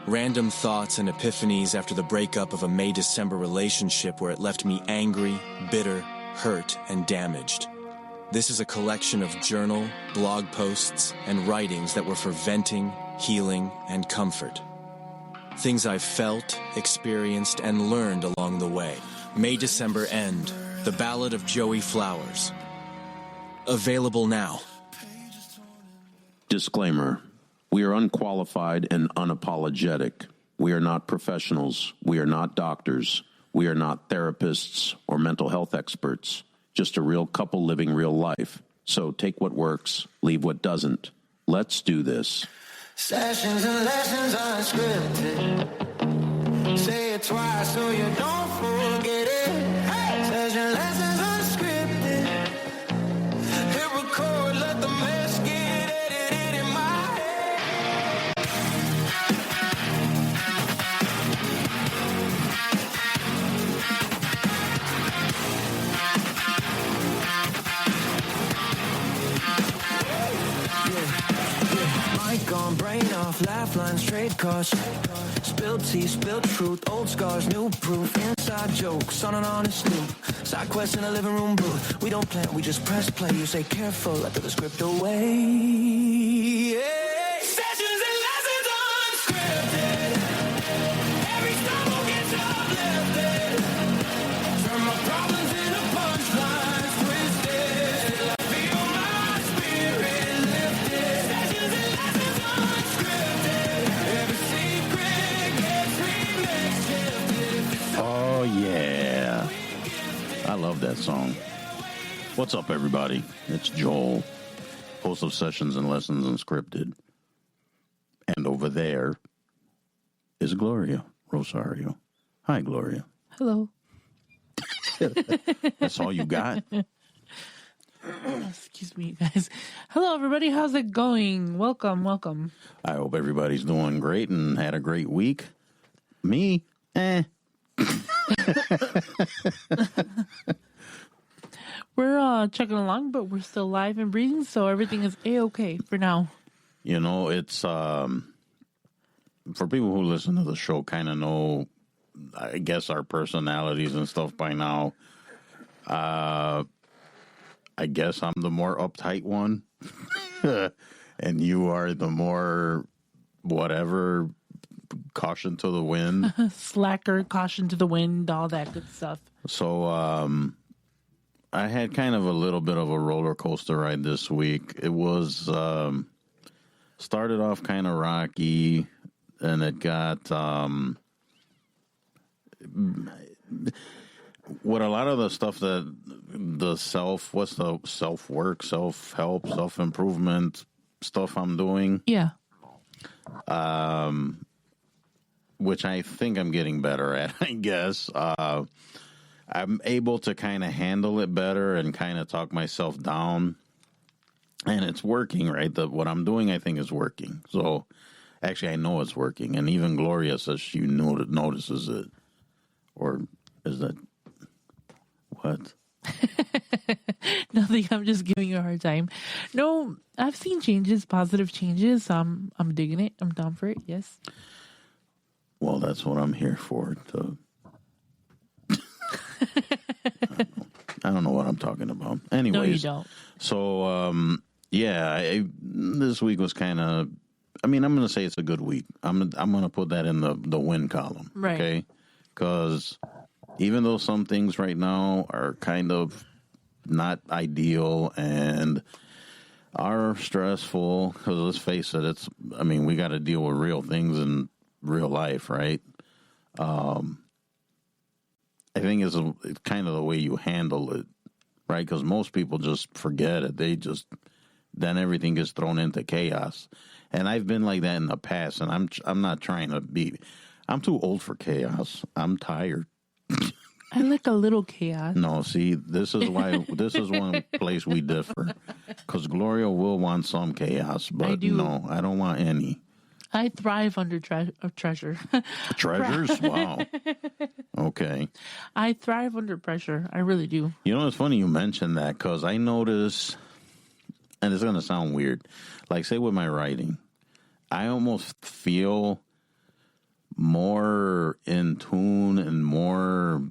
Random thoughts and epiphanies after the breakup of a May-December relationship where it left me angry, bitter, hurt, and damaged. This is a collection of journal, blog posts, and writings that were for venting, healing, and comfort. Things I've felt, experienced, and learned along the way. May-December End, The Ballad of Joey Flowers. Available now. Disclaimer. We are unqualified and unapologetic. We are not professionals. We are not doctors. We are not therapists or mental health experts. Just a real couple living real life. So take what works, leave what doesn't. Let's do this. Sessions and lessons unscripted. Say it twice so you don't forget it. Hey! Session lessons unscripted. Hit record, let the mess get edited in my mic on, brain off, laugh lines, trade costs. Spilled tea, spilled truth, old scars, new proof. Inside jokes on an honest loop. Side quest in a living room booth. We don't plan, we just press play. You say careful, I throw the script away. Yeah. Sessions and lessons unscripted. Every stumble gets uplifted. Turn my problems into punchlines, twisted. Till I feel my spirit lifted. Sessions and lessons unscripted. Every secret gets remixed, shifted. Oh, yeah. I love that song. What's up, everybody? It's Joel, host of Sessions and Lessons Unscripted. And over there is Gloria Rosario. Hi, Gloria. Hello. That's all you got? Excuse me, guys. Hello, everybody. How's it going? Welcome, welcome. I hope everybody's doing great and had a great week. Me? We're chugging along, but we're still live and breathing, so everything is A-okay for now. You know, it's, for people who listen to the show kind of know, I guess, our personalities and stuff by now. I guess I'm the more uptight one, and you are the more whatever, caution to the wind. Slacker, caution to the wind, all that good stuff. So, I had kind of a little bit of a roller coaster ride this week. It was, started off kind of rocky, and it got, what a lot of the stuff that the self-work, self-help, self-improvement stuff I'm doing. Yeah. Which I think I'm getting better at, I guess. I'm able to kind of handle it better and kind of talk myself down. And it's working, right? What I'm doing, I think, is working. So, actually, I know it's working. And even Gloria says she notices it. Or is that... What? Nothing. I'm just giving you a hard time. No, I've seen changes, positive changes. I'm digging it. I'm down for it. Yes. Well, that's what I'm here for. I don't know what I'm talking about. Anyways, no, you don't. So, this week was kind of. I mean, I'm going to say it's a good week. I'm going to put that in the win column, right? Okay, because even though some things right now are kind of not ideal and are stressful, because let's face it, we got to deal with real things in real life, right? I think it's kind of the way you handle it, right? Because most people just forget it. Then everything gets thrown into chaos. And I've been like that in the past, and I'm not trying to be. I'm too old for chaos. I'm tired. I like a little chaos. No, see, this is one place we differ. Because Gloria will want some chaos, but no, I don't want any. I thrive under treasure. Treasures? Wow. Okay. I thrive under pressure. I really do. You know, it's funny you mentioned that because I notice, and it's going to sound weird, like say with my writing, I almost feel more in tune and more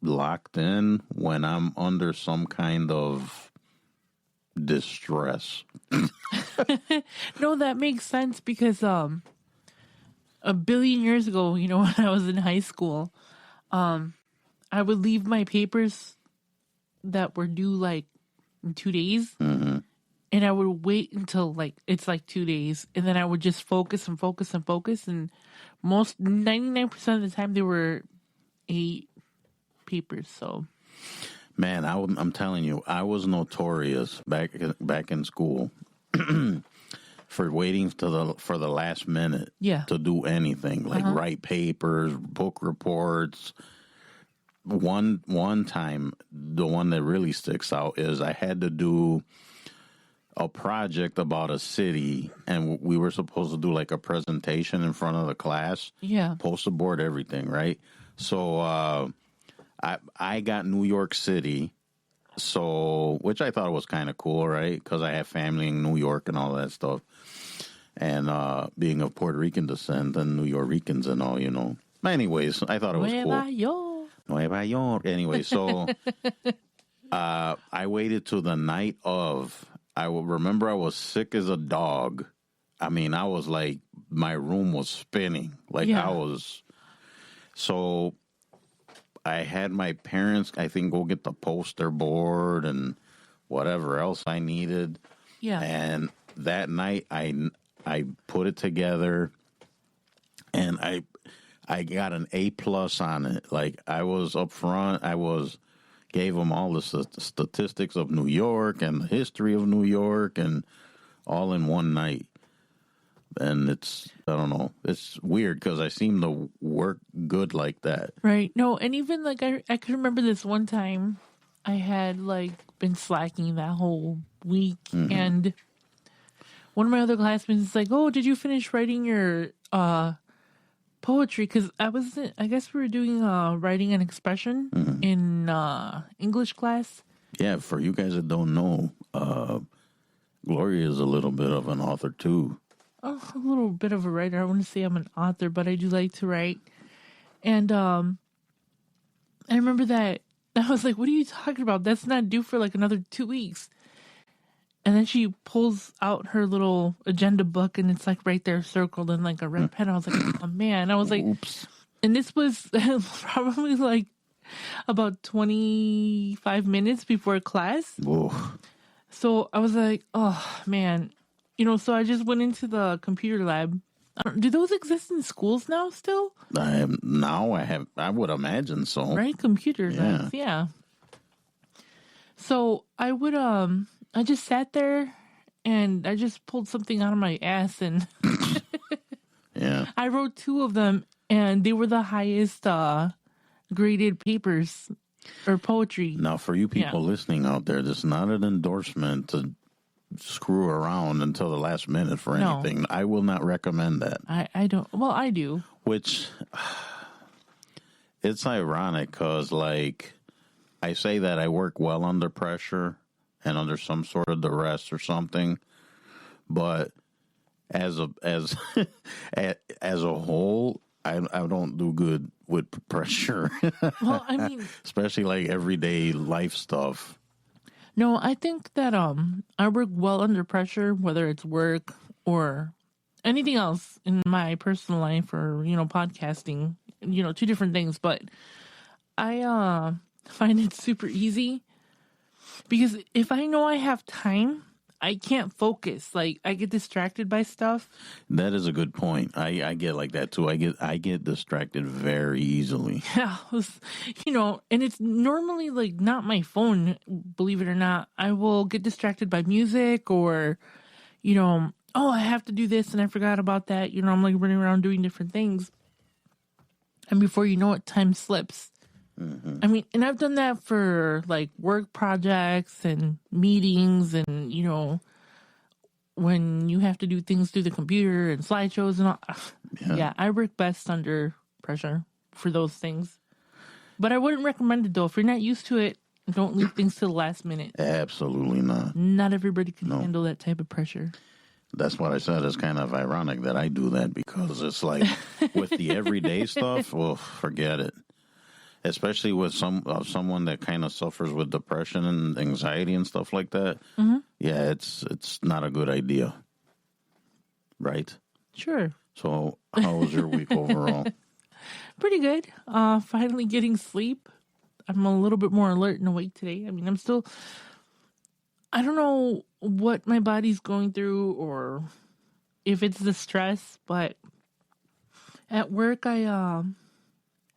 locked in when I'm under some kind of distress. No, that makes sense because a billion years ago, you know, when I was in high school, I would leave my papers that were due like in 2 days, and I would wait until like it's like 2 days, and then I would just focus and focus and focus, and 99% of the time they were 8 papers. So, Man, I'm telling you, I was notorious back in school for waiting for the last minute to do anything, like write papers, book reports. One time, the one that really sticks out is I had to do a project about a city, and we were supposed to do like a presentation in front of the class. yeah. Poster board, everything, right? So I got New York City, so which I thought was kind of cool, right? Because I have family in New York and all that stuff, and being of Puerto Rican descent and New Yorkers and all, you know. Anyways, I thought it was Nueva cool. York. Nueva York. Anyway, so I waited till the night of. I will remember I was sick as a dog. I mean, I was like, my room was spinning. Like Yeah. I was. So I had my parents, I think, go get the poster board and whatever else I needed. Yeah. And that night I put it together, and I got an A+ on it. Like I was up front. Gave them all the statistics of New York and the history of New York, and all in one night. And I don't know, it's weird because I seem to work good like that. Right. No, and even like I can remember this one time I had like been slacking that whole week, and one of my other classmates is like, "Oh, did you finish writing your poetry?" Because I guess we were doing writing and expression in English class. Yeah, for you guys that don't know, Gloria is a little bit of an author too. Oh, a little bit of a writer. I wouldn't say I'm an author, but I do like to write. And I remember that I was like, "What are you talking about? That's not due for like another 2 weeks." And then she pulls out her little agenda book, and it's like right there circled in like a red pen. I was like, "Oh man!" I was like, Oops. and this was probably like about 25 minutes before class. Whoa. So I was like, "Oh man," you know. So I just went into the computer lab. Do those exist in schools now still? I would imagine so. Right, computer Yeah. labs, yeah. So I would I just sat there and I just pulled something out of my ass, and Yeah. I wrote 2 of them, and they were the highest graded papers or poetry. Now, for you people listening out there, this is not an endorsement to screw around until the last minute for No. anything. I will not recommend that. I don't. Well, I do. Which, it's ironic because, like, I say that I work well under pressure and under some sort of duress or something, but as a as a whole, I don't do good with pressure. Well, I mean, Especially like everyday life stuff. no, I think that I work well under pressure, whether it's work or anything else in my personal life, or you know, podcasting. You know, 2 different things, but I find it super easy because if I know I have time, I can't focus. Like I get distracted by stuff. That is a good point. I get like that too. I get distracted very easily. Yeah, you know, and it's normally like not my phone, believe it or not. I will get distracted by music, or, you know, oh, I have to do this and I forgot about that. You know, I'm like running around doing different things. And before you know it, time slips. I mean, and I've done that for like work projects and meetings, and, you know, when you have to do things through the computer and slideshows and all. Yeah, I work best under pressure for those things. But I wouldn't recommend it though. If you're not used to it, don't leave things to the last minute. Absolutely not. Not everybody can handle that type of pressure. That's what I said. It's kind of ironic that I do that because it's like with the everyday stuff, well, forget it. Especially with someone that kind of suffers with depression and anxiety and stuff like that. Mm-hmm. Yeah, it's not a good idea. Right? Sure. So, how was your week overall? Pretty good. Finally getting sleep. I'm a little bit more alert and awake today. I mean, I don't know what my body's going through or if it's the stress, but at work I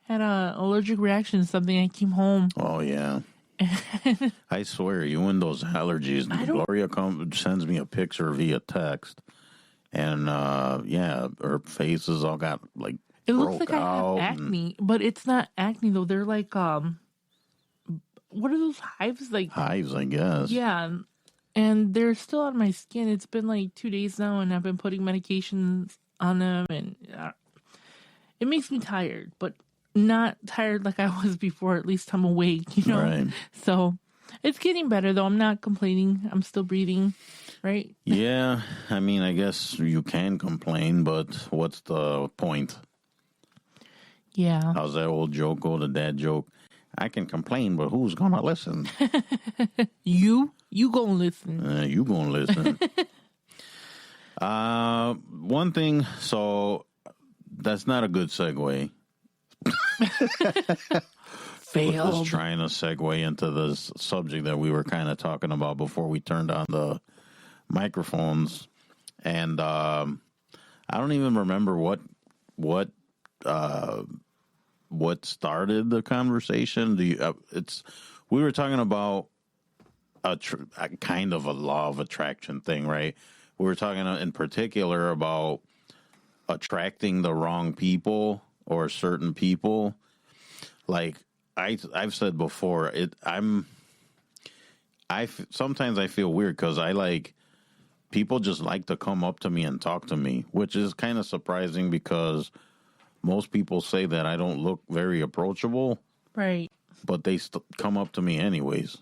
had a allergic reaction to something. I came home. Oh, yeah. I swear, you and those allergies. Gloria sends me a picture via text. And, her face is all got, like, it looks like I have acne, but it's not acne, though. They're like, what are those hives? Like hives, I guess. Yeah. And they're still on my skin. It's been like 2 days now, and I've been putting medications on them, and it makes me tired, but not tired like I was before. At least I'm awake, you know? Right. So it's getting better, though. I'm not complaining. I'm still breathing, right? Yeah. I mean, I guess you can complain, but what's the point? Yeah. How's that old joke go, the dad joke? I can complain, but who's going to listen? You gonna listen. You going to listen. One thing, so that's not a good segue. Failed. Just trying to segue into this subject that we were kind of talking about before we turned on the microphones. And I don't even remember what started the conversation. We were talking about a kind of a law of attraction thing, right? We were talking in particular about attracting the wrong people or certain people. Like I've said before, sometimes I feel weird because people just like to come up to me and talk to me, which is kind of surprising because most people say that I don't look very approachable. Right. But they come up to me anyways.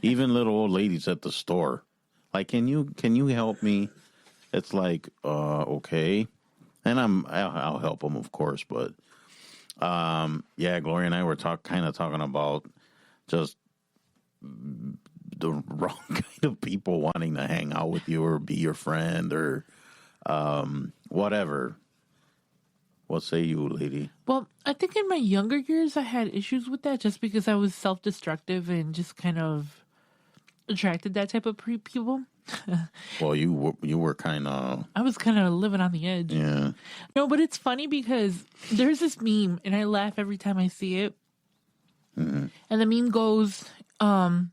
Even little old ladies at the store. Like, can you help me? It's like, okay. And I'll help them, of course. But, Gloria and I were talking about just the wrong kind of people wanting to hang out with you or be your friend or whatever. What say you, lady? Well, I think in my younger years, I had issues with that just because I was self-destructive and just kind of attracted that type of people. Well, you were kind of... I was kind of living on the edge. Yeah. No, but it's funny because there's this meme, and I laugh every time I see it. Mm-hmm. And the meme goes, I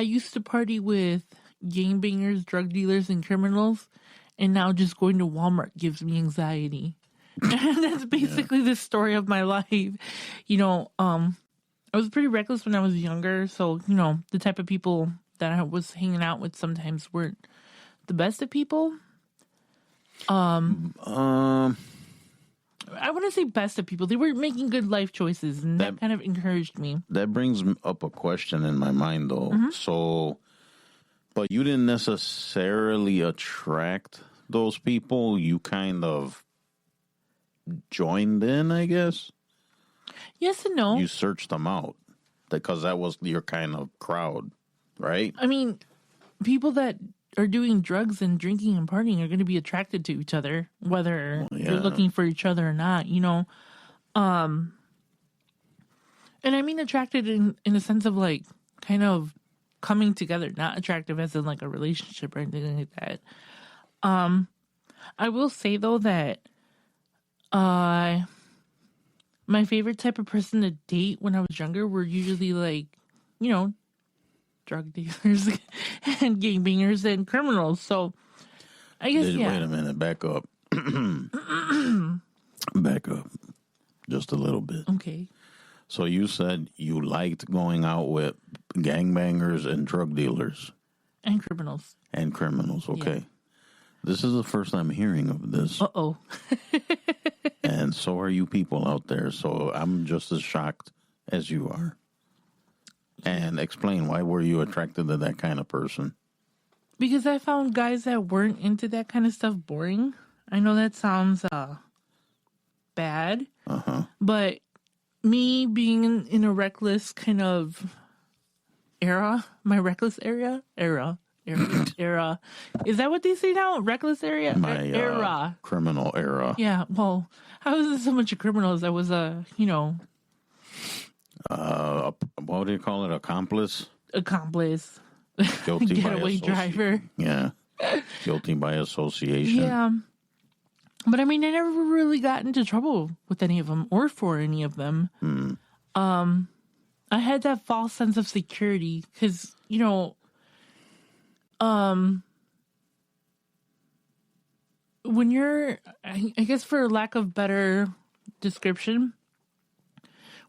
used to party with gangbangers, drug dealers, and criminals, and now just going to Walmart gives me anxiety. And that's basically the story of my life. You know, I was pretty reckless when I was younger. So, you know, the type of people that I was hanging out with sometimes weren't the best of people. I wouldn't say best of people. They were making good life choices, and that kind of encouraged me. That brings up a question in my mind, though. Mm-hmm. So, but you didn't necessarily attract those people. You kind of joined in, I guess. Yes and no. You searched them out because that was your kind of crowd, right? I mean, people that are doing drugs and drinking and partying are going to be attracted to each other, whether they're looking for each other or not, you know. And I mean attracted in a sense of like kind of coming together, not attractive as in like a relationship or anything like that. I will say though that my favorite type of person to date when I was younger were usually like, you know, drug dealers and gangbangers and criminals. So I guess, Wait a minute. Back up. Back up. Just a little bit. Okay. So you said you liked going out with gangbangers and drug dealers. And criminals. And criminals, okay. Yeah. This is the first I'm hearing of this. Uh-oh. And so are you people out there. So I'm just as shocked as you are. And explain, why were you attracted to that kind of person? Because I found guys that weren't into that kind of stuff boring. I know that sounds bad. But me being in a reckless kind of era, my reckless era. Is that what they say now? Reckless area? My era. criminal era. Yeah. Well, I wasn't so much a criminal as I was what do you call it? Accomplice? Guilty getaway driver. Yeah. Guilty by association. Yeah. But I mean, I never really got into trouble with any of them or for any of them. I had that false sense of security because, when you're, I guess for lack of better description,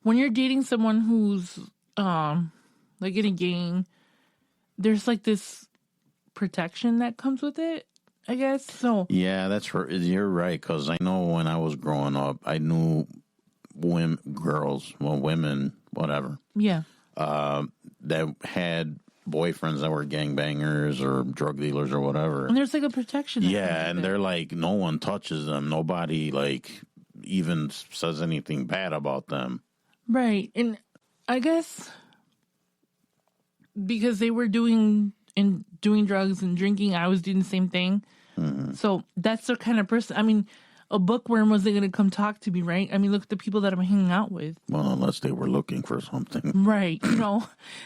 when you're dating someone who's like in a gang, there's like this protection that comes with it, I guess. So yeah, you're right. Because I know when I was growing up, I knew women, whatever. Yeah. That had boyfriends that were gangbangers or drug dealers or whatever. And there's like a protection. Yeah, and they're like, no one touches them. Nobody like even says anything bad about them. Right. And I guess because they were doing drugs and drinking, I was doing the same thing. So that's the kind of person. I mean, a bookworm wasn't going to come talk to me, right? I mean, look at the people that I'm hanging out with. Well, unless they were looking for something. Right.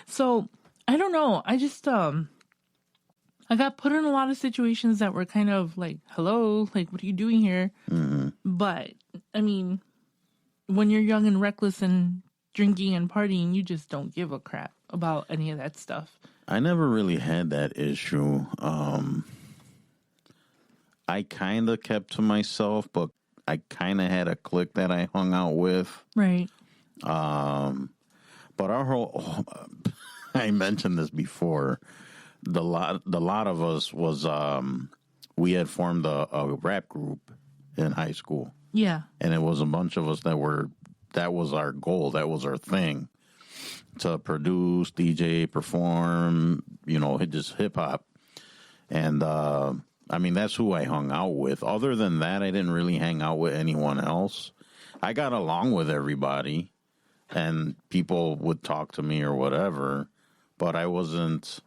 So I don't know. I just, I got put in a lot of situations that were kind of like, hello, like, what are you doing here? But I mean, when you're young and reckless and drinking and partying, you just don't give a crap about any of that stuff. I never really had that issue. I kind of kept to myself, but I kind of had a clique that I hung out with. Right. But our whole, I mentioned this before, the lot of us was, we had formed a rap group in high school. Yeah. And it was a bunch of us that was our goal. That was our thing, to produce, DJ, perform, just hip hop. And, I mean, that's who I hung out with. Other than that, I didn't really hang out with anyone else. I got along with everybody, and people would talk to me or whatever, but I wasn't.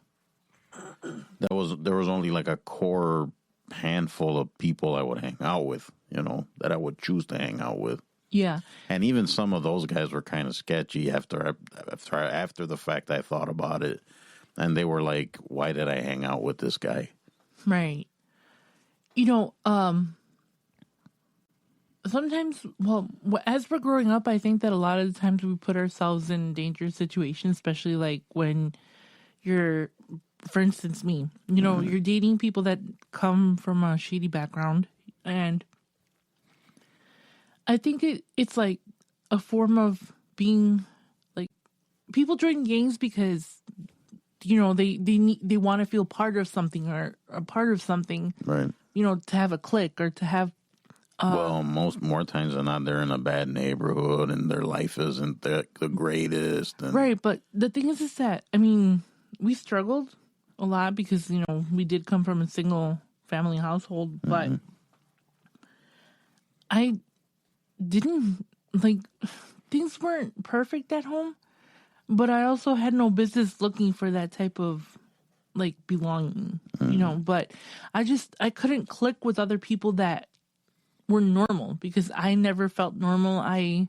There was only like a core handful of people I would hang out with, that I would choose to hang out with. Yeah. And even some of those guys were kind of sketchy after the fact. I thought about it, and they were like, "Why did I hang out with this guy?" Right. Sometimes, as we're growing up, I think that a lot of the times we put ourselves in dangerous situations, especially like when you're, for instance, me, you're dating people that come from a shady background. And I think it's like a form of being like, people join gangs because, they want to feel part of something or a part of something. Right. To have a clique or to have. Well, more times than not, they're in a bad neighborhood and their life isn't the greatest. Right, but the thing is that, I mean, we struggled a lot because, we did come from a single family household, but I didn't, things weren't perfect at home, but I also had no business looking for that type of, belonging, but I couldn't click with other people that were normal because I never felt normal. I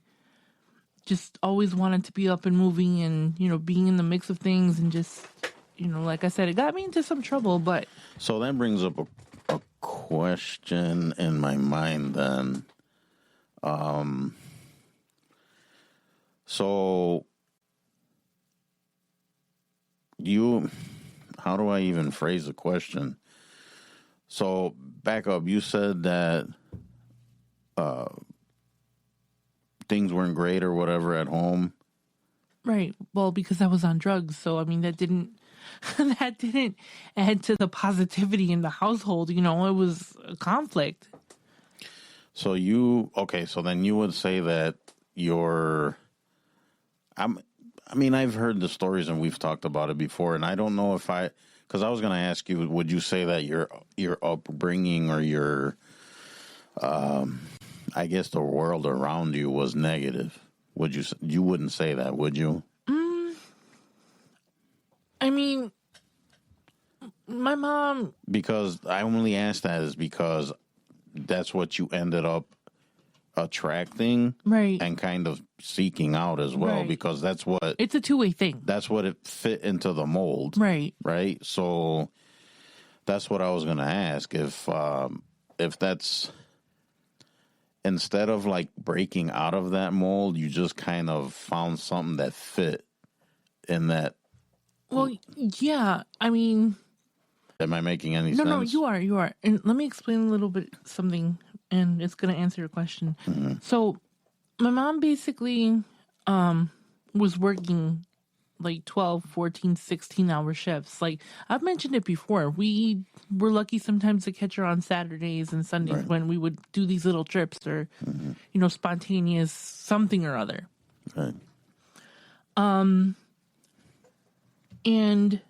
just always wanted to be up and moving and, being in the mix of things and just, like I said, it got me into some trouble, but. So that brings up a question in my mind then. So how do I even phrase the question? So back up, you said that things weren't great or whatever at home. Right. Well, because I was on drugs. So, I mean, that didn't add to the positivity in the household. It was a conflict. So so then you would say that I've heard the stories and we've talked about it before, and I don't know because I was going to ask you, would you say that your upbringing or your, I guess the world around you was negative. You wouldn't say that, would you? I mean, my mom. Because I only ask that is because that's what you ended up attracting, Right. and kind of seeking out as well, Right. because that's what It's a two-way thing. that's what it fit into the mold, Right. right? So that's what I was going to ask, if that's, instead of like breaking out of that mold, you just kind of found something that fit in that. Well, yeah. I mean, Am I making any no, sense? no, you are. And let me explain a little bit something, and it's going to answer your question. Mm-hmm. So, my mom basically was working like 12, 14, 16-hour shifts. Like, I've mentioned it before. We were lucky sometimes to catch her on Saturdays and Sundays when we would do these little trips or, spontaneous something or other. Right. And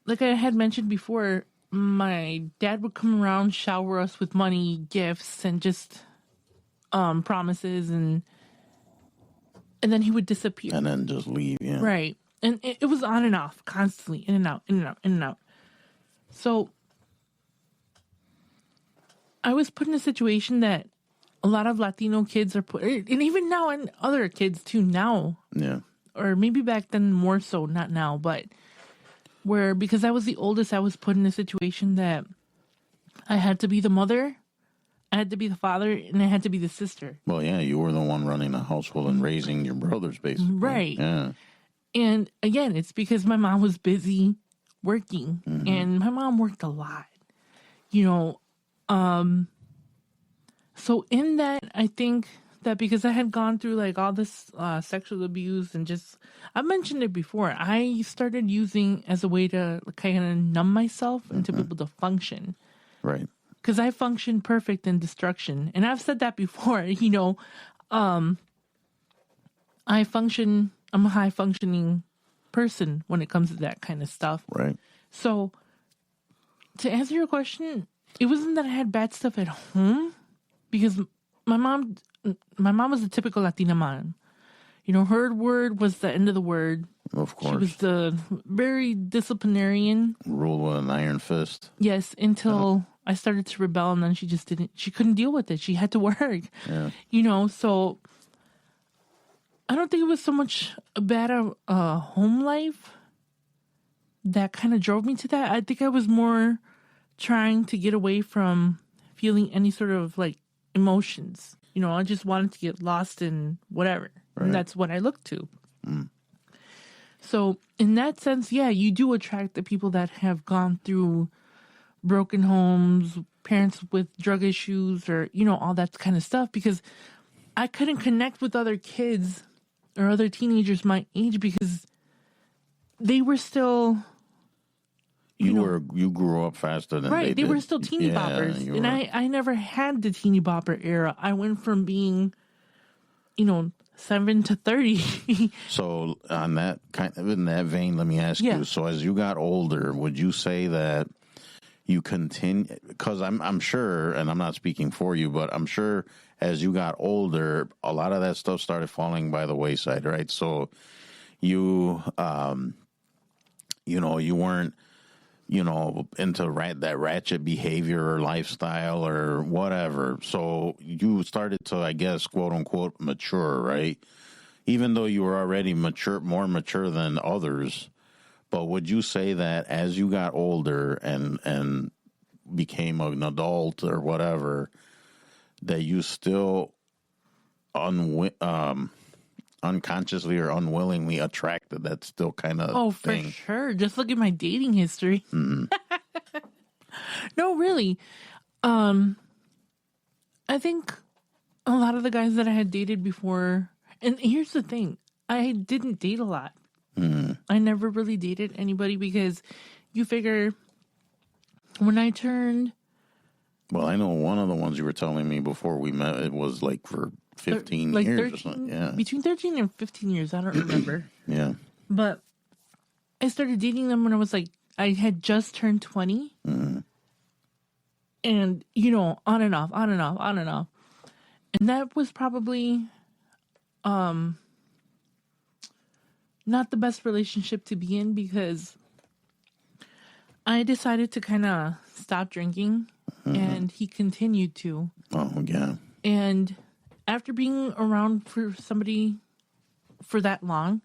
like I had mentioned before, my dad would come around, shower us with money, gifts, and just promises, and then he would disappear. And then just leave, yeah. Right. And it was on and off, constantly, in and out, in and out, in and out. So I was put in a situation that a lot of Latino kids are put, and even now, and other kids too now, Yeah. or maybe back then more so, not now, but where, because I was the oldest, I was put in a situation that I had to be the mother, I had to be the father, and I had to be the sister. Well, yeah, you were the one running the household and raising your brothers, basically. Right. Yeah. And again, it's because my mom was busy working, and my mom worked a lot, so in that, I think that because I had gone through like all this sexual abuse and just, I've mentioned it before, I started using as a way to kind of numb myself and to be able to function. Right. Because I function perfect in destruction. And I've said that before, I'm a high functioning person when it comes to that kind of stuff. Right. So to answer your question, it wasn't that I had bad stuff at home, because my mom was a typical Latina mom. Her word was the end of the word. Of course. She was the very disciplinarian. Ruled with an iron fist. Yes, until I started to rebel, and then she couldn't deal with it. She had to work. Yeah. So I don't think it was so much a bad home life that kind of drove me to that. I think I was more trying to get away from feeling any sort of like emotions. I just wanted to get lost in whatever. Right. And that's what I looked to. So in that sense, yeah, you do attract the people that have gone through broken homes, parents with drug issues, or, all that kind of stuff, because I couldn't connect with other kids or other teenagers my age because they were still... You grew up faster than right. They did. were still teeny boppers. And I never had the teeny bopper era. I went from being, 7 to 30. So on that in that vein, let me ask you. So as you got older, would you say that you continue? Because I'm sure, and I'm not speaking for you, but I'm sure as you got older, a lot of that stuff started falling by the wayside, right? So you, you weren't, into that ratchet behavior or lifestyle or whatever. So you started to, I guess, quote unquote, mature, right? Even though you were already more mature than others. But would you say that as you got older and became an adult or whatever, that you still unconsciously or unwillingly attracted that still kind of thing? For sure. Just look at my dating history. No, really. I think a lot of the guys that I had dated before, and here's the thing, I didn't date a lot. I never really dated anybody because you figure when I turned... Well, I know one of the ones you were telling me before we met, it was like for 15 like years 13, or something. Yeah. Between 13 and 15 years, I don't remember. Yeah. But I started dating them when I had just turned 20. And, on and off, on and off, on and off. And that was probably not the best relationship to be in, because I decided to kind of stop drinking, and he continued to. Oh, yeah. And after being around for somebody for that long,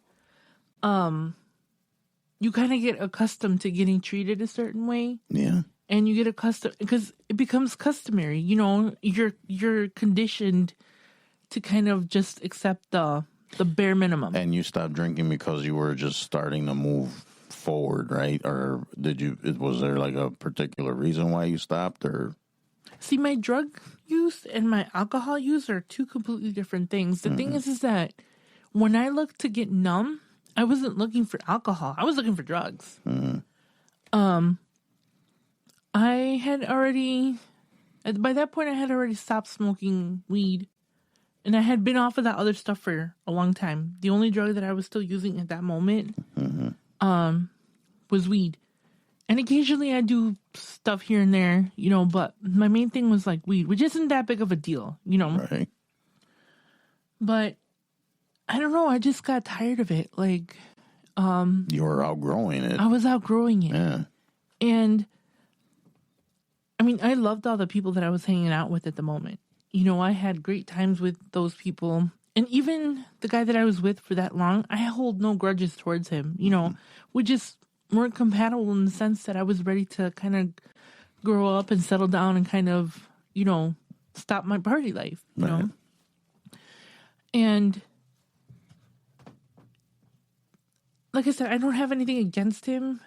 you kind of get accustomed to getting treated a certain way. Yeah. And you get accustomed, because it becomes customary. You know, you're conditioned to kind of just accept the bare minimum. And you stopped drinking because you were just starting to move forward, right? Or was there like a particular reason why you stopped, or? See, my drug use and my alcohol use are two completely different things. The thing is that when I looked to get numb, I wasn't looking for alcohol. I was looking for drugs. I had already, by that point, I had already stopped smoking weed. And I had been off of that other stuff for a long time. The only drug that I was still using at that moment was weed. And occasionally I do stuff here and there, you know, but my main thing was like weed, which isn't that big of a deal, you know. Right. But I don't know, I just got tired of it. Like, you were outgrowing it. I was outgrowing it. Yeah. And I mean, I loved all the people that I was hanging out with at the moment. You know, I had great times with those people. And even the guy that I was with for that long, I hold no grudges towards him. You know, we just weren't compatible in the sense that I was ready to kind of grow up and settle down and kind of, you know, stop my party life, you know? And like I said, I don't have anything against him.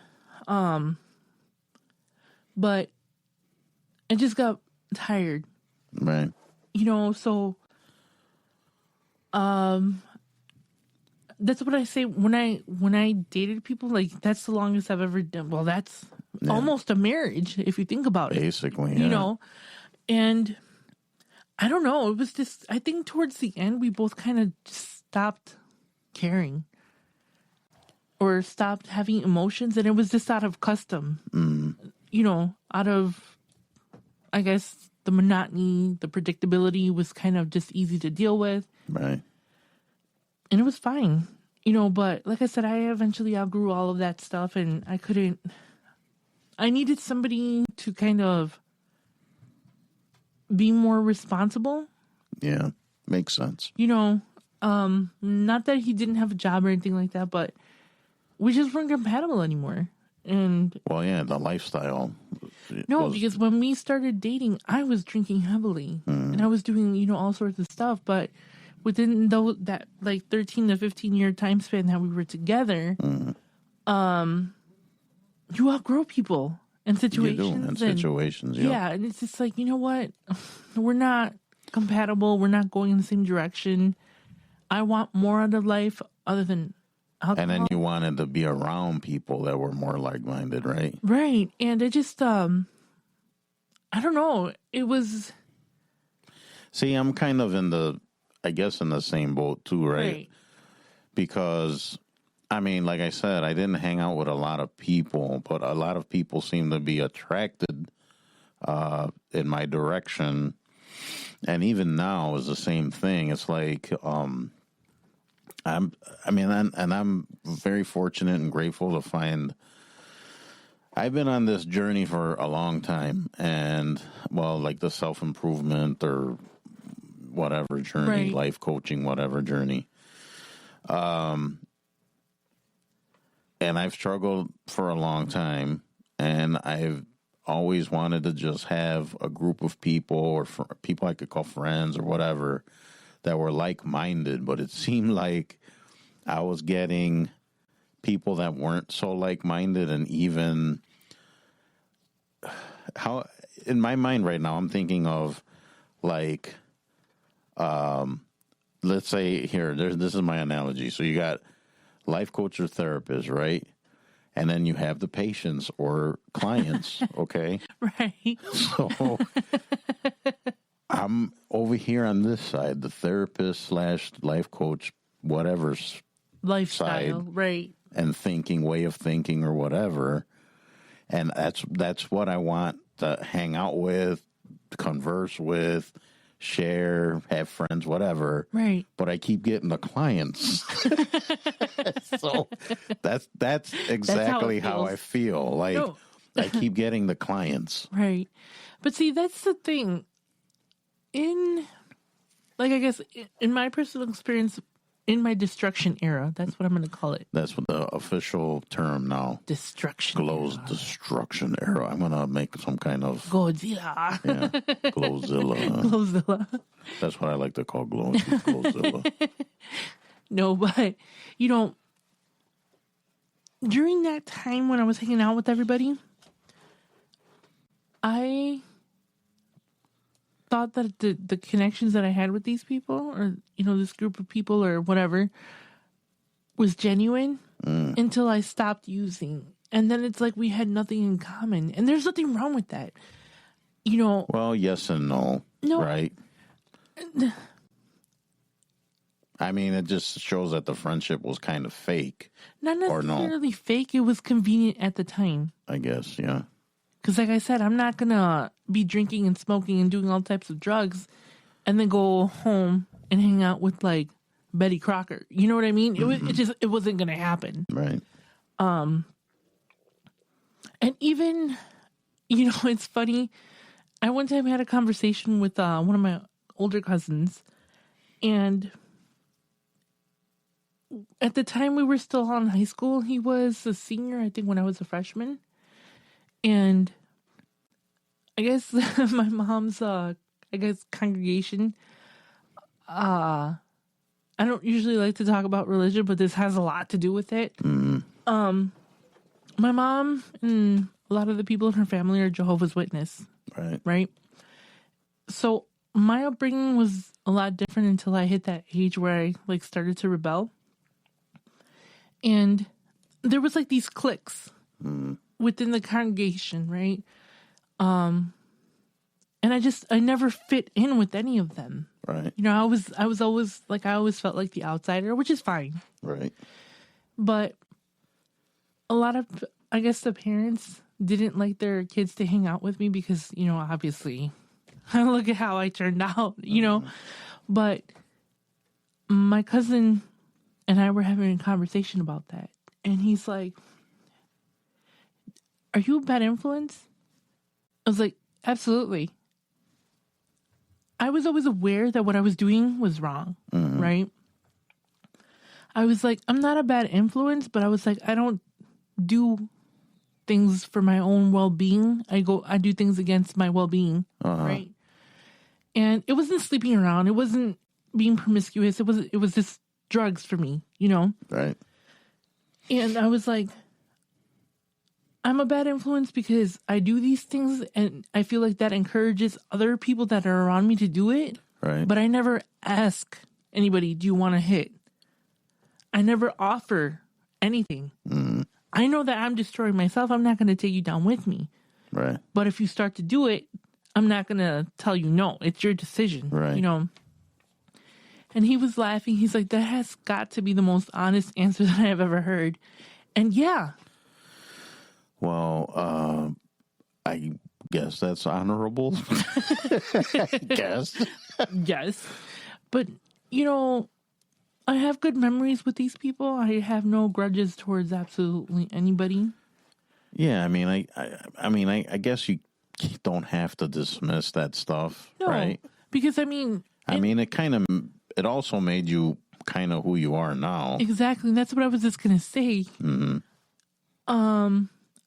But I just got tired. Right. You know, so that's what I say when I dated people. Like, that's the longest I've ever done. Well, that's almost a marriage if you think about it. Basically, yeah. You know, and I don't know. It was just, I think towards the end we both kind of stopped caring or stopped having emotions, and it was just out of custom. You know, out of, I guess, the monotony, the predictability was kind of just easy to deal with. Right. And it was fine, you know, but like I said, I eventually outgrew all of that stuff, and I needed somebody to kind of be more responsible. Yeah. Makes sense. You know, not that he didn't have a job or anything like that, but we just weren't compatible anymore. And well, yeah, the lifestyle. Because when we started dating, I was drinking heavily and I was doing, you know, all sorts of stuff. But within that like 13 to 15 year time span that we were together, you outgrow people and situations. You do, and situations, yeah. Yeah, and it's just like, you know what? We're not compatible. We're not going in the same direction. I want more out of life other than alcohol. And then you wanted to be around people that were more like-minded, right? Right. And it just, I don't know. It was... See, I'm kind of in the same boat too, right? Because, I mean, like I said, I didn't hang out with a lot of people, but a lot of people seem to be attracted in my direction. And even now is the same thing. It's like, I'm very fortunate and grateful to find. I've been on this journey for a long time, and like the self-improvement or whatever journey, life coaching, whatever journey. And I've struggled for a long time, and I've always wanted to just have a group of people or people I could call friends or whatever that were like-minded, but it seemed like I was getting people that weren't so like-minded. And even how in my mind right now, I'm thinking of like, let's say here, this is my analogy. So you got life coach or therapist, right? And then you have the patients or clients, okay? Right. So I'm over here on this side, the therapist / life coach, whatever's lifestyle, side, right? And way of thinking or whatever. And that's what I want to hang out with, converse with, share, have friends, whatever. Right. But I keep getting the clients. So that's exactly how I feel. Like, No. I keep getting the clients. Right. But see, that's the thing. I guess, in my personal experience, in my destruction era, that's what I'm going to call it. That's what the official term now. Destruction Glo's era. destruction era. I'm going to make some kind of... Godzilla. Yeah, Glozilla. Glozilla. That's what I like to call Glozilla. No, but, during that time when I was hanging out with everybody, I thought that the connections that I had with these people, or this group of people or whatever, was genuine until I stopped using, and then it's like we had nothing in common, and there's nothing wrong with that. Well, yes and no. Right? I mean, it just shows that the friendship was kind of fake. Not necessarily or no. fake. It was convenient at the time. I guess, yeah. Because like I said, I'm not going to be drinking and smoking and doing all types of drugs and then go home and hang out with, like, Betty Crocker. You know what I mean? It wasn't going to happen. Right. And even, it's funny. I one time had a conversation with one of my older cousins, and at the time we were still in high school. He was a senior, I think, when I was a freshman. And I guess my mom's, congregation, I don't usually like to talk about religion, but this has a lot to do with it. My mom and a lot of the people in her family are Jehovah's Witness. Right? So my upbringing was a lot different until I hit that age where I, like, started to rebel. And there was, like, these cliques within the congregation, right? And I never fit in with any of them. Right. I was always, like, I always felt like the outsider, which is fine. Right. But a lot of, I guess, the parents didn't like their kids to hang out with me because, obviously, look at how I turned out, But my cousin and I were having a conversation about that. And he's like, "Are you a bad influence?" I was like, "Absolutely." I was always aware that what I was doing was wrong, right? I was like, I'm not a bad influence, but I was like, I don't do things for my own well-being. I do things against my well-being, right? And it wasn't sleeping around. It wasn't being promiscuous. It was just drugs for me, Right. And I was like, I'm a bad influence because I do these things and I feel like that encourages other people that are around me to do it. Right. But I never ask anybody, do you want to hit? I never offer anything. I know that I'm destroying myself. I'm not going to take you down with me. Right. But if you start to do it, I'm not going to tell you no. It's your decision. Right. And he was laughing. He's like, that has got to be the most honest answer that I have ever heard. And yeah. Well, I guess that's honorable. I guess. Yes. But, I have good memories with these people. I have no grudges towards absolutely anybody. Yeah, I mean, I guess you don't have to dismiss that stuff, No, right? Because it also made you kind of who you are now. Exactly. That's what I was just gonna say.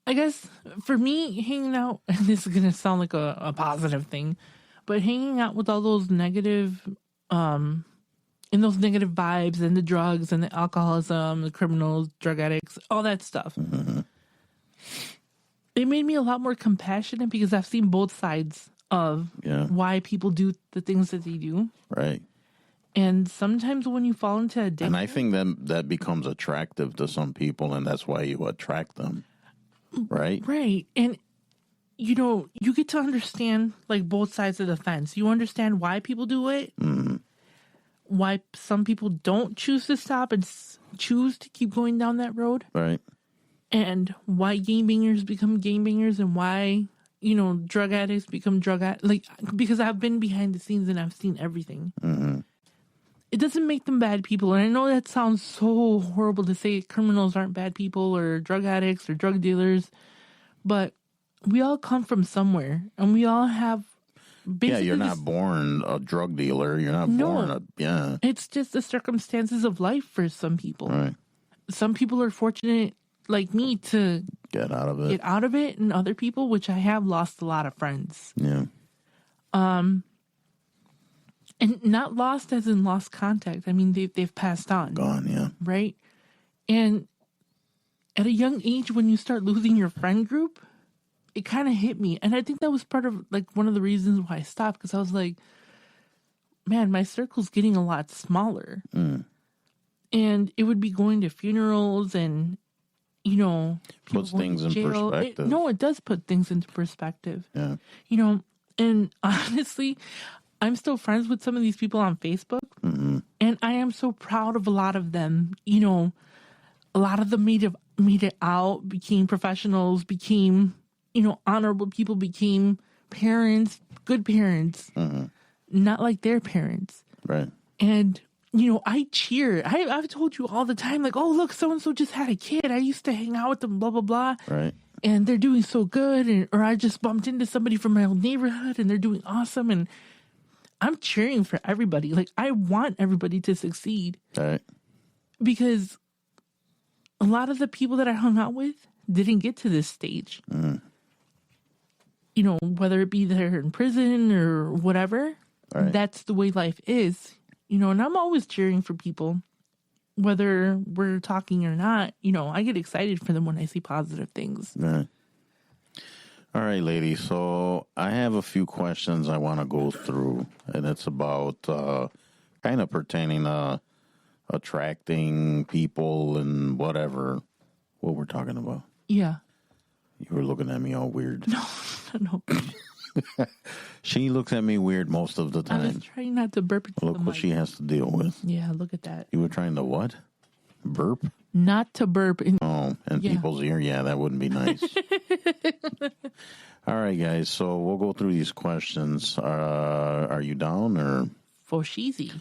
I guess for me, hanging out, and this is gonna sound like a positive thing, but hanging out with all those negative, and those negative vibes and the drugs and the alcoholism, the criminals, drug addicts, all that stuff. It made me a lot more compassionate because I've seen both sides of why people do the things that they do. Right. And sometimes when you fall into addiction... And I think that becomes attractive to some people, and that's why you attract them. Right? Right. And, you get to understand, like, both sides of the fence. You understand why people do it. Why some people don't choose to stop and choose to keep going down that road. Right. And why gangbangers become gangbangers and why, drug addicts become because I've been behind the scenes and I've seen everything. Mm-hmm. It doesn't make them bad people. And I know that sounds so horrible to say criminals aren't bad people or drug addicts or drug dealers, but we all come from somewhere and we all have basically. Yeah, you're not born a drug dealer. You're not born It's just the circumstances of life for some people. Right. Some people are fortunate, like me, to get out of it. And other people, which I have lost a lot of friends. Yeah. And not lost as in lost contact. I mean, they've passed on. Gone, yeah. Right? And at a young age, when you start losing your friend group, it kind of hit me. And I think that was part of, one of the reasons why I stopped. Because I was like, man, my circle's getting a lot smaller. Mm. And it would be going to funerals and, puts things in perspective. It does put things into perspective. Yeah. And honestly, I'm still friends with some of these people on Facebook. Mm-hmm. And I am so proud of a lot of them. A lot of them made it out, became professionals, became, honorable people, became parents, good parents, not like their parents. Right. And, I cheer. I've told you all the time, like, oh, look, so-and-so just had a kid. I used to hang out with them, blah, blah, blah. Right. And they're doing so good. Or I just bumped into somebody from my old neighborhood and they're doing awesome. And I'm cheering for everybody. Like, I want everybody to succeed. Right. Because a lot of the people that I hung out with didn't get to this stage. Mm. Whether it be they're in prison or whatever, right. That's the way life is. And I'm always cheering for people, whether we're talking or not. I get excited for them when I see positive things. Right. All right, ladies. So I have a few questions I want to go through, and it's about kind of pertaining to attracting people and what we're talking about. Yeah. You were looking at me all weird. No. She looks at me weird most of the time. I was trying not to burp into Look the what mic. she has to deal with. Yeah, look at that. You were trying to what? Burp? Not to burp. Oh, and Yeah. people's ear? Yeah, that wouldn't be nice. All right, guys. So we'll go through these questions. Are you down or? For sheezy.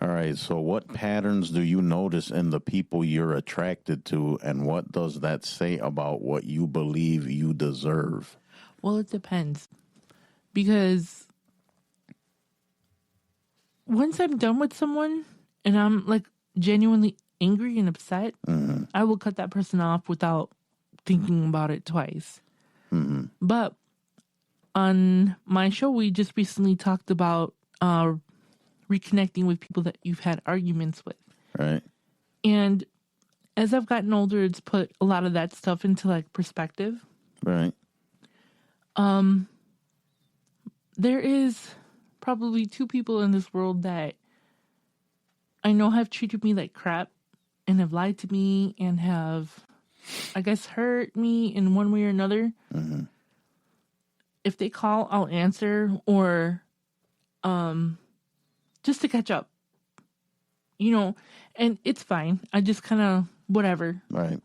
All right. So what patterns do you notice in the people you're attracted to, and what does that say about what you believe you deserve? Well, it depends. Because once I'm done with someone and I'm genuinely angry and upset, I will cut that person off without thinking about it twice. Mm-hmm. But on my show, we just recently talked about reconnecting with people that you've had arguments with. Right. And as I've gotten older, it's put a lot of that stuff into perspective. Right. There is probably two people in this world that I know have treated me like crap and have lied to me and have, I guess, hurt me in one way or another. Mm-hmm. If they call, I'll answer, or just to catch up. And it's fine. I just kind of whatever. Right.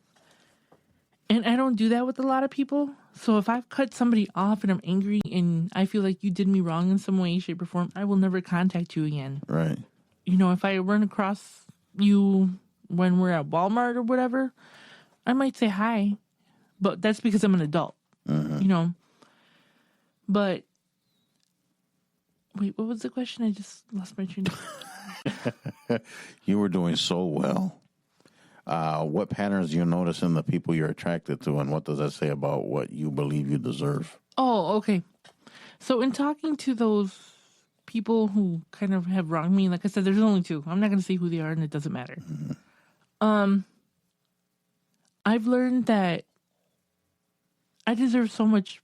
And I don't do that with a lot of people. So if I've cut somebody off and I'm angry and I feel like you did me wrong in some way, shape, or form, I will never contact you again. Right. If I run across you when we're at Walmart or whatever, I might say hi. But that's because I'm an adult. Mm-hmm. But wait, what was the question? I just lost my train of thought. You were doing so well. What patterns do you notice in the people you're attracted to, and what does that say about what you believe you deserve? Oh, okay. So in talking to those people who kind of have wronged me, like I said, there's only two. I'm not going to say who they are, and it doesn't matter. Mm-hmm. I've learned that I deserve so much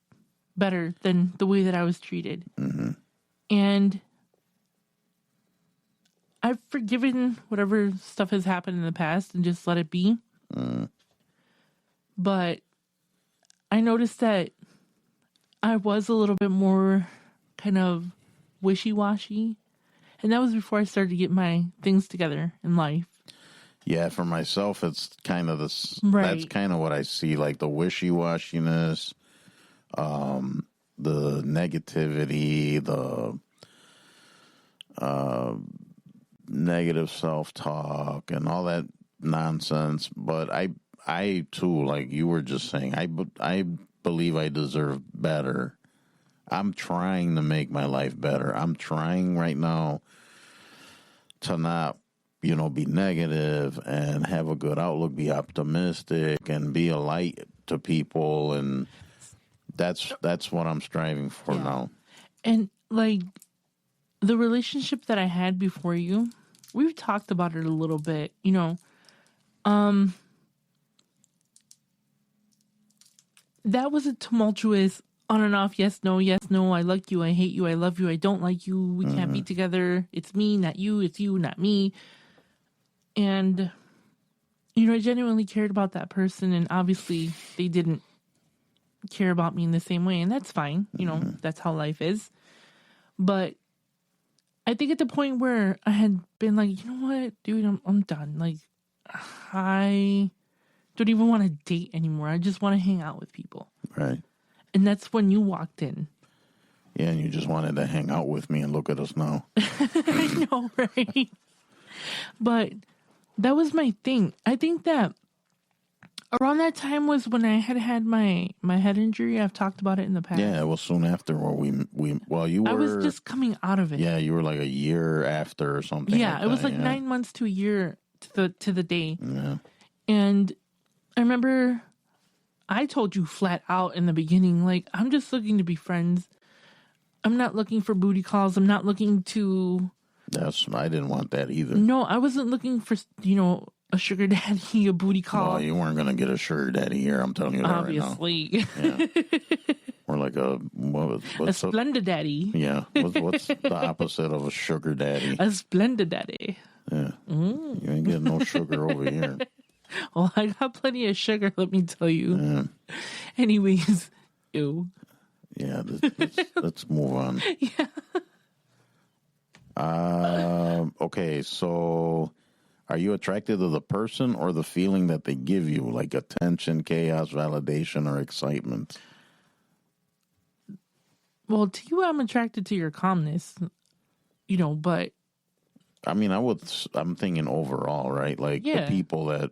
better than the way that I was treated. Mm-hmm. And I've forgiven whatever stuff has happened in the past and just let it be. But I noticed that I was a little bit more kind of wishy-washy. And that was before I started to get my things together in life. Yeah, for myself, it's kind of this. Right. That's kind of what I see, like the wishy-washiness. the negativity, the negative self-talk and all that nonsense. But I too, like you were just saying, I believe I deserve better. I'm trying to make my life better. I'm trying right now to not, be negative and have a good outlook, be optimistic and be a light to people. And that's what I'm striving for now. And like the relationship that I had before you, we've talked about it a little bit, that was a tumultuous on and off, yes, no, I like you, I hate you, I love you, I don't like you, we can't be together, it's me, not you, it's you, not me. And, I genuinely cared about that person, and obviously they didn't care about me in the same way, and that's fine, that's how life is. But I think at the point where I had been like, you know what, dude, I'm done. Like, I don't even want to date anymore. I just want to hang out with people. Right. And that's when you walked in. Yeah, and you just wanted to hang out with me, and look at us now. I know, right? But that was my thing. I think that around that time was when I had my head injury. I've talked about it in the past. Yeah, it was soon after where you were. I was just coming out of it. Yeah, you were like a year after or something. Yeah, like it was that, like 9 months to a year to the day. Yeah. And I remember I told you flat out in the beginning, like, I'm just looking to be friends. I'm not looking for booty calls. I'm not looking to... I didn't want that either. No, I wasn't looking for, a sugar daddy, a booty call. Well, you weren't going to get a sugar daddy here. I'm telling you that obviously. Right now. Yeah. We're like a splendid daddy. Yeah. What's the opposite of a sugar daddy? A splendid daddy. Yeah. You ain't getting no sugar over here. Well, I got plenty of sugar, let me tell you. Yeah. Anyways, ew. Yeah, let's move on. Yeah. Okay, so are you attracted to the person or the feeling that they give you, like attention, chaos, validation, or excitement? Well, to you, I'm attracted to your calmness, but... I mean, I'm thinking overall, right? Like the people that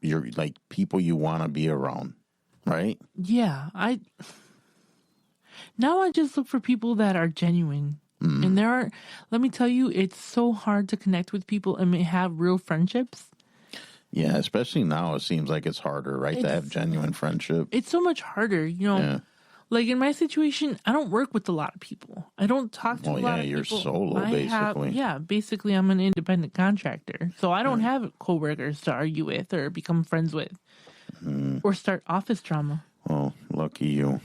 you're like people you want to be around, right? Yeah, now I just look for people that are genuine. And let me tell you, it's so hard to connect with people and have real friendships. Yeah, especially now, it seems like it's harder, right? To have genuine friendship. It's so much harder, Yeah. Like in my situation, I don't work with a lot of people. I don't talk to a lot of people. You're solo, basically. Basically, I'm an independent contractor. So I don't have coworkers to argue with or become friends with or start office drama. Oh, lucky you.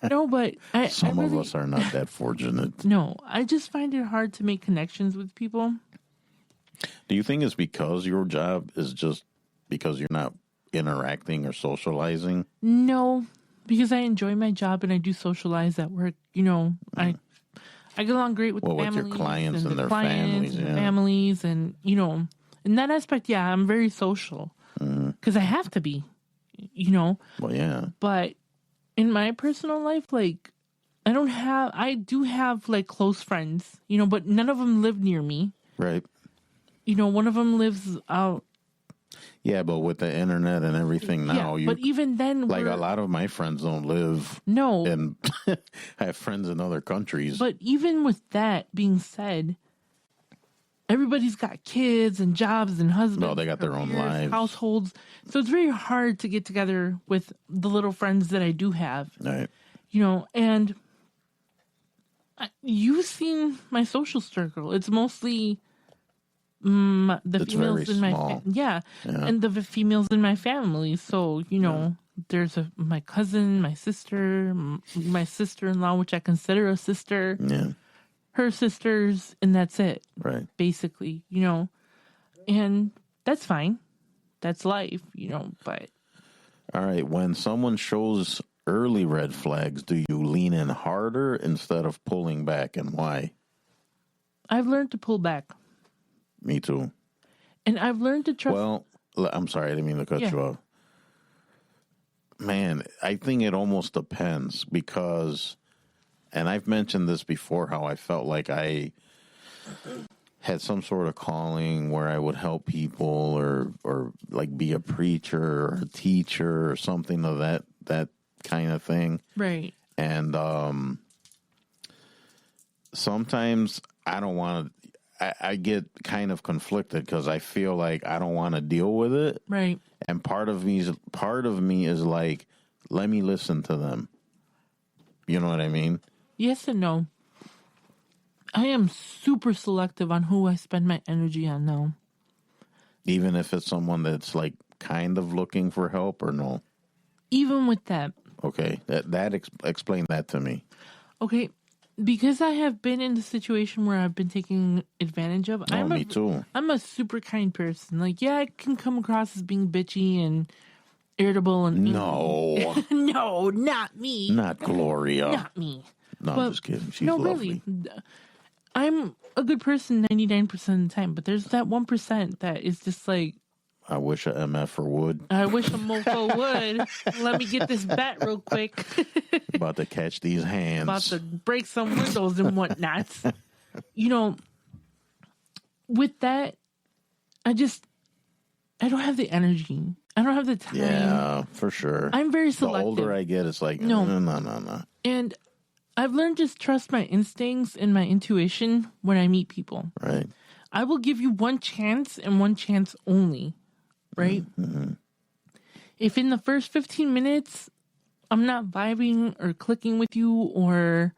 No, but some of us are not that fortunate. No, I just find it hard to make connections with people. Do you think it's because your job is just because you're not interacting or socializing? No, because I enjoy my job and I do socialize at work. I get along great with the families, with your clients and their families, families, families, and in that aspect, yeah, I'm very social because I have to be. Well, yeah. But in my personal life, like, I do have like close friends, but none of them live near me. Right. One of them lives out. Yeah, but with the internet and everything now, but even then, like a lot of my friends don't live. No. And I have friends in other countries. But even with that being said, everybody's got kids and jobs and husbands. No, they got their own lives. Households. So it's very hard to get together with the little friends that I do have. Right. And you've seen my social circle. It's mostly the females in my and the females in my family. So, there's my cousin, my sister, my sister-in-law, which I consider a sister. Yeah. Her sisters, and that's it. Right. Basically, and that's fine. That's life, but. All right. When someone shows early red flags, do you lean in harder instead of pulling back, and why? I've learned to pull back. Me too. And I've learned to trust. Well, I'm sorry. I didn't mean to cut you off. Man, I think it almost depends because, and I've mentioned this before, how I felt like I had some sort of calling where I would help people or like be a preacher or a teacher or something of that kind of thing. Right. And sometimes I don't want to, I get kind of conflicted because I feel like I don't want to deal with it. Right. And part of me is like, let me listen to them. You know what I mean? Yes and no. I am super selective on who I spend my energy on now. Even if it's someone that's like kind of looking for help or no? Even with that. Okay. Explain that to me. Okay. Because I have been in the situation where I've been taken advantage of. Me too. I'm a super kind person. Like, yeah, I can come across as being bitchy and irritable and no. No, not me. Not Gloria. Not me. No, I'm just kidding. She's lovely. Really. I'm a good person 99% of the time, but there's that 1% that is just like, I wish a MF would. I wish a mofo would. Let me get this bat real quick. About to catch these hands. About to break some windows and whatnot. You know, with that, I don't have the energy. I don't have the time. Yeah, for sure. I'm very selective. The older I get, it's like, no. And I've learned to just trust my instincts and my intuition when I meet people. Right. I will give you one chance and one chance only. Right? Mm-hmm. If in the first 15 minutes I'm not vibing or clicking with you, or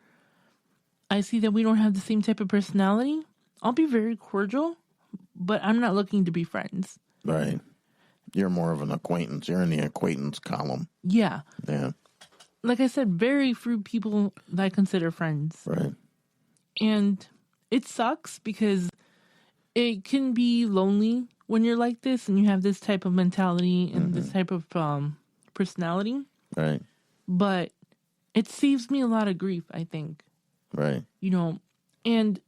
I see that we don't have the same type of personality, I'll be very cordial, but I'm not looking to be friends. Right. You're more of an acquaintance. You're in the acquaintance column. Yeah. Yeah. Like I said, very few people that I consider friends. Right. And it sucks because it can be lonely when you're like this and you have this type of mentality and this type of personality. Right. But it saves me a lot of grief, I think. Right. You know, and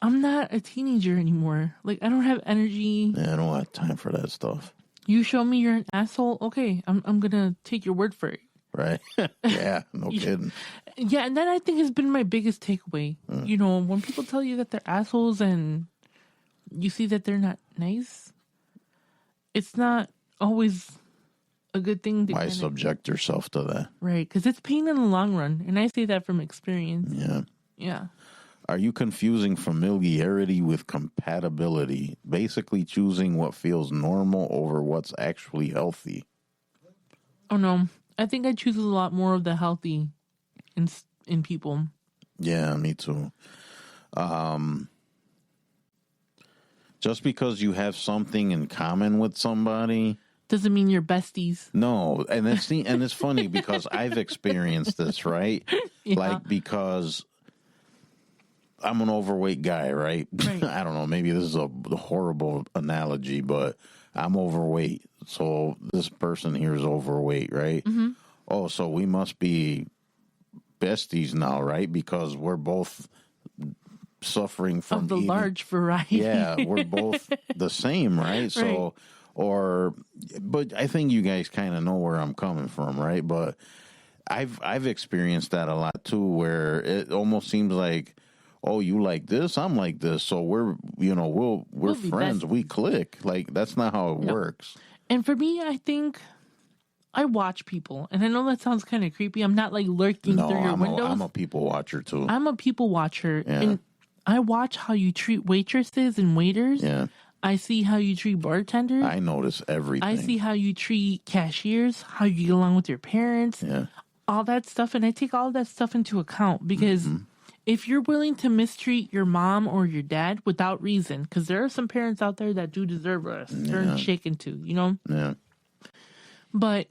I'm not a teenager anymore. Like, I don't have energy. Yeah, I don't have time for that stuff. You show me you're an asshole, okay, I'm going to take your word for it. Right. Yeah, no kidding. Yeah, and that I think has been my biggest takeaway. You know, when people tell you that they're assholes and you see that they're not nice, it's not always a good thing to Why subject yourself to that? Right, because it's pain in the long run. And I say that from experience. Yeah. Yeah. Are you confusing familiarity with compatibility? Basically choosing what feels normal over what's actually healthy? Oh, no. I think I choose a lot more of the healthy in people. Yeah, me too. Just because you have something in common with somebody doesn't mean you're besties. No, and it's funny because I've experienced this, right? Yeah. Like, because I'm an overweight guy, right? I don't know, maybe this is a horrible analogy, but I'm overweight. So this person here is overweight, right? Mm-hmm. Oh, so we must be besties now, right? Because we're both suffering from of the large variety. Yeah, we're both the same, right? So, but I think you guys kind of know where I'm coming from, right? But I've experienced that a lot too, where it almost seems like, oh, you like this, I'm like this, so we're friends, we click. Like, that's not how it works. And for me, I think I watch people, and I know that sounds kind of creepy. I'm not like lurking through your windows. I'm a people watcher too. I'm a people watcher, yeah. And I watch how you treat waitresses and waiters. Yeah. I see how you treat bartenders. I notice everything. I see how you treat cashiers, how you get along with your parents, all that stuff. And I take all that stuff into account because if you're willing to mistreat your mom or your dad without reason, because there are some parents out there that do deserve a stern shaking to, you know? Yeah. But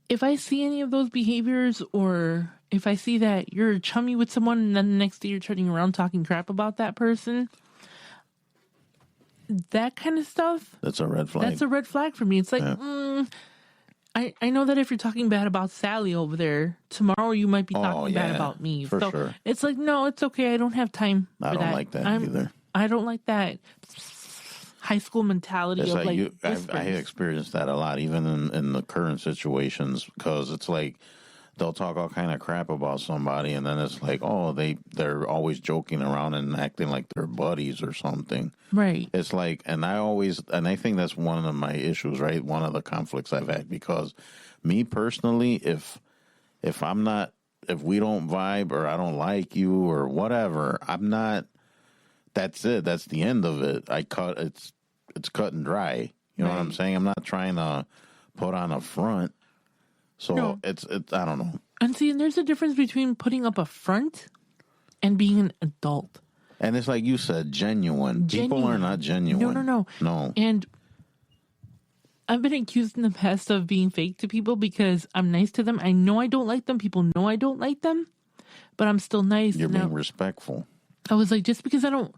if I see any of those behaviors, or if I see that you're chummy with someone and then the next day you're turning around talking crap about that person, that kind of stuff. That's a red flag. That's a red flag for me. It's like, I know that if you're talking bad about Sally over there, tomorrow you might be talking bad about me. For sure. It's like, no, it's okay. I don't have time for that. I don't like that either. I don't like that. high school mentality It's of like like you, this I friends. experienced that a lot, even in the current situations, because it's like they'll talk all kind of crap about somebody, and then it's like, oh, they're always joking around and acting like they're buddies or something. Right. It's like, and I think that's one of my issues, right? One of the conflicts I've had, because me personally, if we don't vibe or I don't like you or whatever, I'm not. That's it. That's the end of it. It's cut and dry. You know what I'm Right. saying? I'm not trying to put on a front. So No. it's I don't know. And see, and there's a difference between putting up a front and being an adult. And it's like you said, genuine. People are Genuine. not genuine. No. And I've been accused in the past of being fake to people because I'm nice to them. I know I don't like them. People know I don't like them, but I'm still nice. You're Now, being respectful. I was like, just because I don't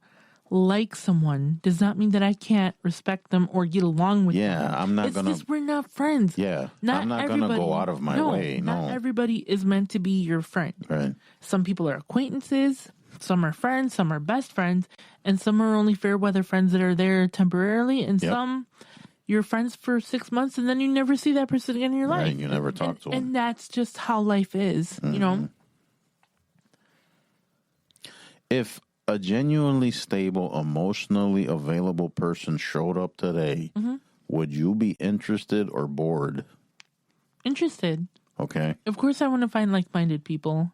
like someone does not mean that I can't respect them or get along with them. Yeah, I'm not It's gonna. just we're not friends. Yeah, Not I'm not gonna go everybody- out of my no, way. Not No. everybody is meant to be your friend. Right. Some people are acquaintances, some are friends, some are best friends, and some are only fair weather friends that are there temporarily, and Yep. some you're friends for 6 months and then you never see that person again in your Right, life. you never talk to them. And that's just how life is, you know? If a genuinely stable, emotionally available person showed up today, would you be interested or bored? Interested. Okay. Of course, I want to find like minded people.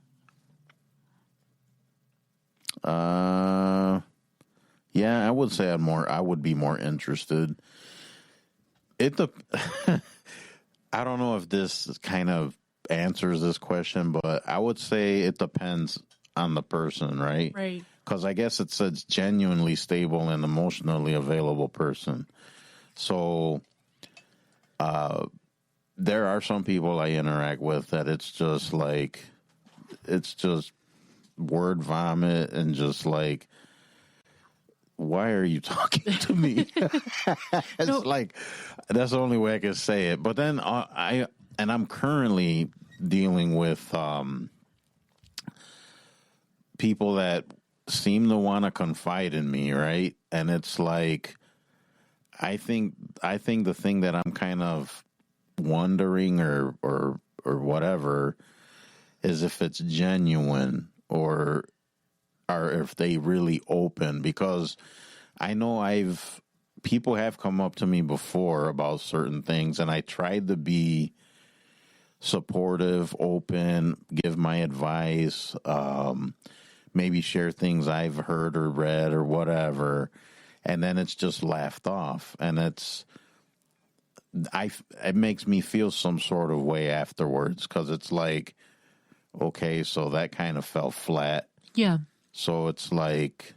Yeah, I would say I would be more interested. I don't know if this kind of answers this question, but I would say it depends on the person, right? Right. Because I guess it says genuinely stable and emotionally available person. So, there are some people I interact with that it's just word vomit and just like, why are you talking to me? It's No. like, that's the only way I can say it. But then I'm currently dealing with people that seem to want to confide in me, right? And it's like, I think the thing that I'm kind of wondering or whatever is if it's genuine or if they really open, because I know people have come up to me before about certain things, and I tried to be supportive, open, give my advice, maybe share things I've heard or read or whatever, and then it's just laughed off, and it makes me feel some sort of way afterwards, because it's like, okay, so that kind of fell flat. Yeah. So it's like,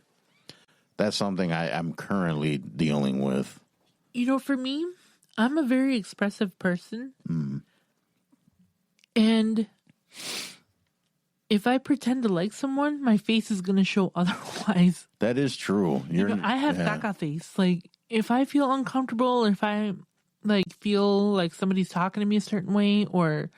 that's something I'm currently dealing with. You know, for me, I'm a very expressive person. And if I pretend to like someone, my face is going to show otherwise. That is true. I have caca face. Like, if I feel uncomfortable, or if I like feel like somebody's talking to me a certain way, or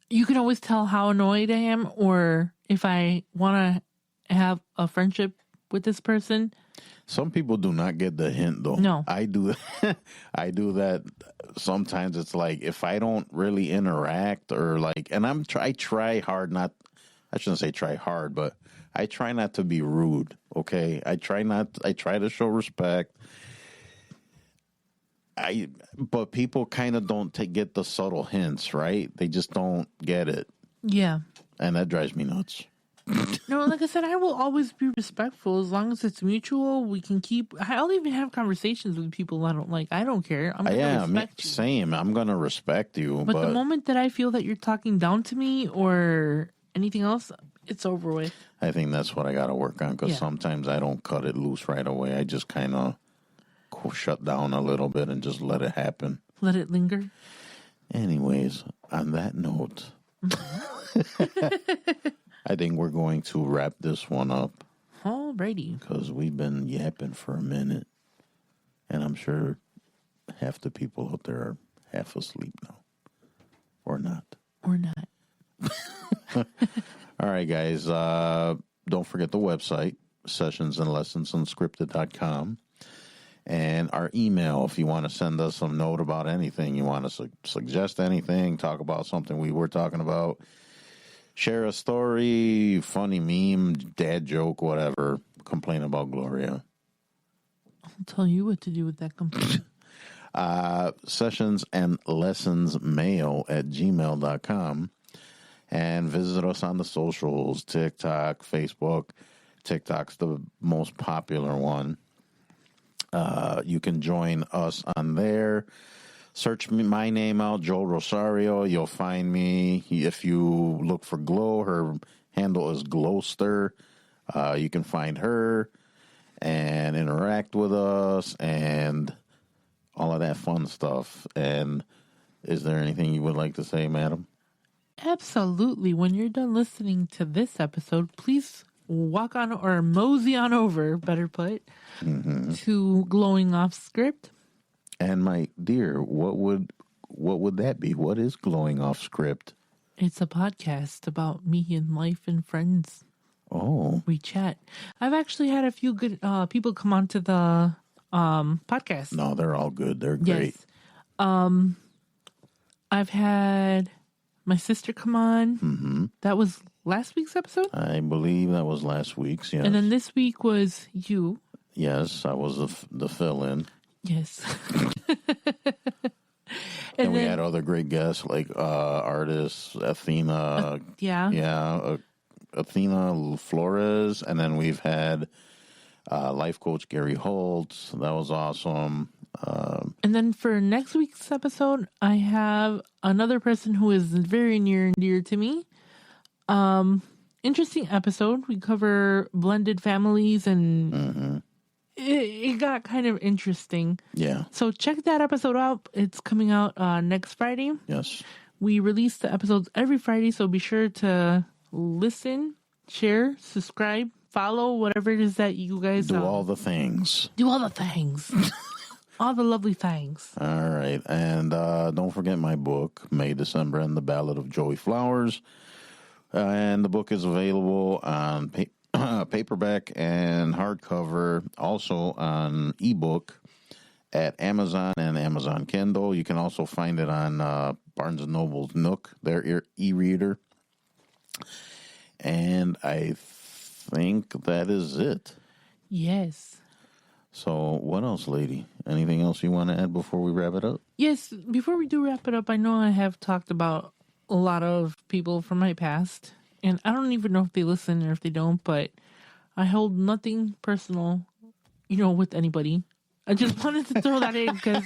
you can always tell how annoyed I am, or if I want to have a friendship with this person. Some people do not get the hint, though. No. I do. I do that. Sometimes it's like, if I don't really interact or like, and I try hard not, I shouldn't say try hard, but I try not to be rude. Okay. I try to show respect. But people kind of don't get the subtle hints, right? They just don't get it. Yeah. And that drives me nuts. No, like I said, I will always be respectful as long as it's mutual. We can I'll even have conversations with people I don't like. I don't care. I'm going to respect you. Same. I'm going to respect you. But the moment that I feel that you're talking down to me or anything else, it's over with. I think that's what I got to work on, because Yeah. sometimes I don't cut it loose right away. I just kind of shut down a little bit and just let it happen. Let it linger. Anyways, on that note, I think we're going to wrap this one up, Alrighty. because we've been yapping for a minute, and I'm sure half the people out there are half asleep now. Or not. Or not. All right, guys. Don't forget the website, sessionsandlessonsunscripted.com. And our email, if you want to send us a note about anything, you want to suggest anything, talk about something we were talking about, share a story, funny meme, dad joke, whatever, complain about Gloria. I'll tell you what to do with that complaint. sessionsandlessonsmail@gmail.com. And visit us on the socials, TikTok, Facebook. TikTok's the most popular one. You can join us on there. Search my name out, Joel Rosario. You'll find me. If you look for Glo, her handle is Glowster. You can find her and interact with us and all of that fun stuff. And is there anything you would like to say, madam? Absolutely. When you're done listening to this episode, please walk on or mosey on over, better put, to Glowing Off Script. And my dear, what would that be? What is Glowing Off Script? It's a podcast about me and life and friends. Oh. We chat. I've actually had a few good people come onto the podcast. No, they're all good. They're great. Yes. I've had my sister come on. Mm-hmm. That was last week's episode? I believe that was last week's, yes. And then this week was you. Yes, I was the fill-in. Yes. and we had other great guests like artists, Athena. Athena Flores. And then we've had life coach Gary Holtz. That was awesome. And then for next week's episode, I have another person who is very near and dear to me. Interesting episode. We cover blended families and it got kind of interesting. Yeah. So check that episode out. It's coming out next Friday. Yes. We release the episodes every Friday, so be sure to listen, share, subscribe, follow, whatever it is that you guys do. All the things. Do all the things. All the lovely things. All right. And don't forget my book, May, December, and the Ballad of Joey Flowers. And the book is available on paperback and hardcover, also on ebook at Amazon and Amazon Kindle. You can also find it on Barnes & Noble's Nook, their e-reader. And I think that is it. Yes. So what else, lady? Anything else you want to add before we wrap it up? Yes. Before we do wrap it up, I know I have talked about a lot of people from my past, and I don't even know if they listen or if they don't, but I hold nothing personal, with anybody. I just wanted to throw that in because...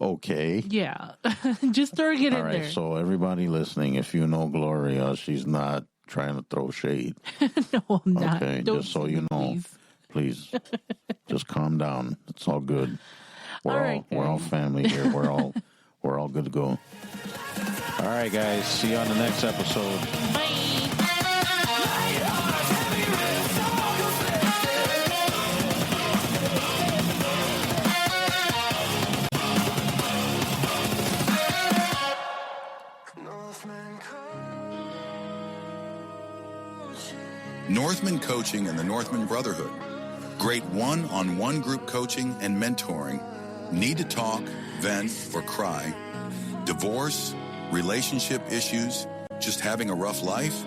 Okay. Yeah. Just throwing it in there. All right, so everybody listening, if you know Gloria, she's not trying to throw shade. No, I'm not. Okay, don't just so you know. Please, just calm down. It's all good. We're all family here. We're all good to go. All right, guys. See you on the next episode. Bye. Northman Coaching and the Northman Brotherhood. Great one-on-one group coaching and mentoring. Need to talk, vent, or cry. Divorce, relationship issues, just having a rough life?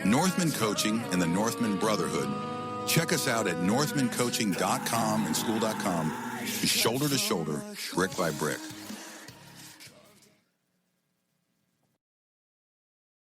Northman Coaching and the Northman Brotherhood. Check us out at northmancoaching.com and school.com. Shoulder to shoulder, brick by brick.